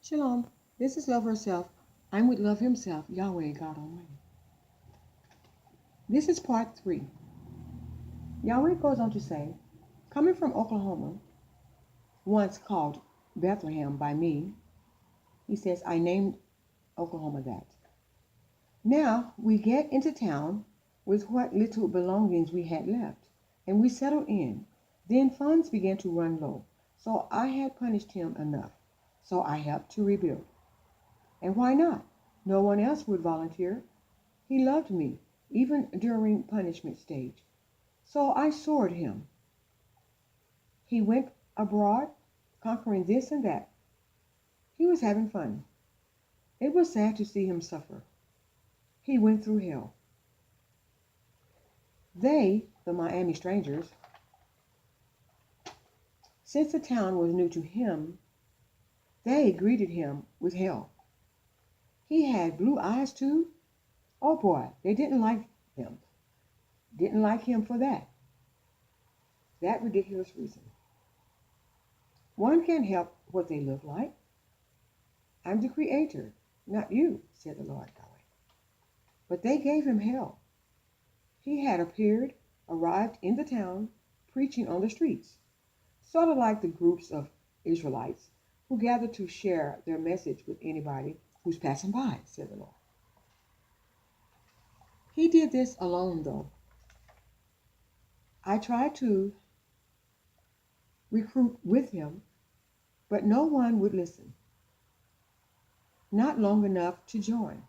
Shalom, this is Love Herself. I'm with Love Himself, Yahweh, God Almighty. This is part 3. Yahweh goes on to say, coming from Oklahoma, once called Bethlehem by me, he says, I named Oklahoma that. Now we get into town with what little belongings we had left, and we settled in. Then funds began to run low, so I had punished him enough, so I helped to rebuild. And why not? No one else would volunteer. He loved me, even during punishment stage. So I soared him. He went abroad, conquering this and that. He was having fun. It was sad to see him suffer. He went through hell. They, the Miami strangers, since the town was new to him, they greeted him with hell. He had blue eyes too. Oh boy, they didn't like him. Didn't like him for that. That ridiculous reason. One can't help what they look like. I'm the creator, not you, said the Lord Yahweh. But they gave him hell. He had arrived in the town, preaching on the streets, sort of like the groups of Israelites who gathered to share their message with anybody who's passing by, said the Lord. He did this alone, though. I tried to recruit with him, but no one would listen. Not long enough to join.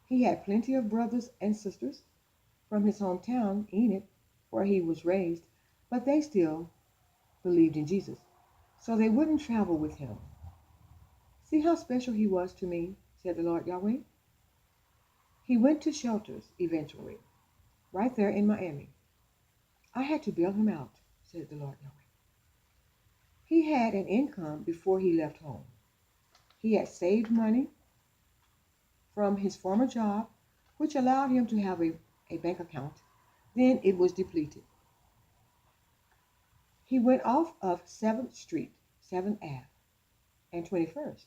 He had plenty of brothers and sisters from his hometown, Enid, where he was raised, but they still believed in Jesus, so they wouldn't travel with him. See how special he was to me, said the Lord Yahweh. He went to shelters eventually, right there in Miami. I had to bail him out, said the Lord Yahweh. He had an income before he left home. He had saved money from his former job, which allowed him to have a bank account. Then it was depleted. He went off of 7th Street, 7th Ave, and 21st.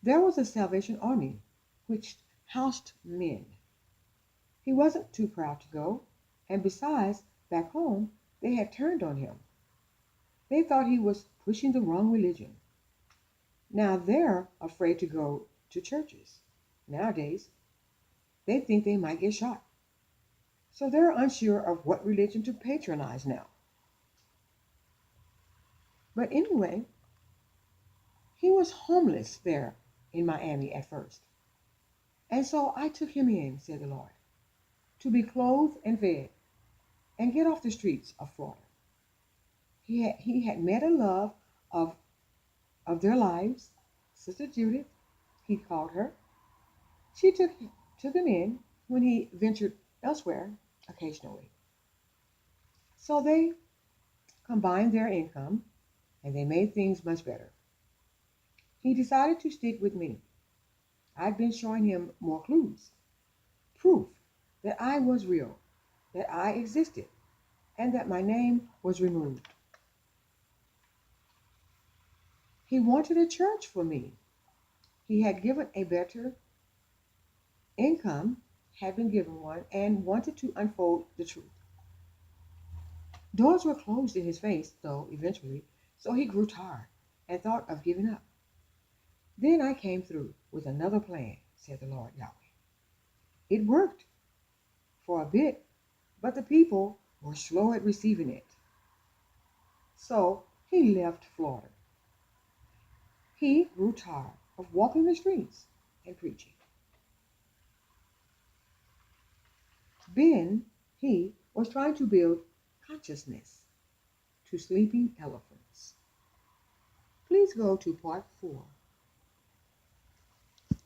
There was a Salvation Army, which housed men. He wasn't too proud to go, and besides, back home, they had turned on him. They thought he was pushing the wrong religion. Now they're afraid to go to churches. Nowadays, they think they might get shot. So they're unsure of what religion to patronize now. But anyway, he was homeless there in Miami at first. And so I took him in, said the Lord, to be clothed and fed and get off the streets of Florida. He had met a love of their lives, Sister Judith, he called her. She took him in when he ventured elsewhere occasionally. So they combined their income and they made things much better. He decided to stick with me. I'd been showing him more clues, proof that I was real, that I existed, and that my name was removed. He wanted a church for me. He had given a better income, had been given one, and wanted to unfold the truth. Doors were closed in his face, though, eventually, so he grew tired and thought of giving up. Then I came through with another plan, said the Lord Yahweh. It worked for a bit, but the people were slow at receiving it. So he left Florida. He grew tired of walking the streets and preaching. Then he was trying to build consciousness to sleeping elephants. Please go to part 4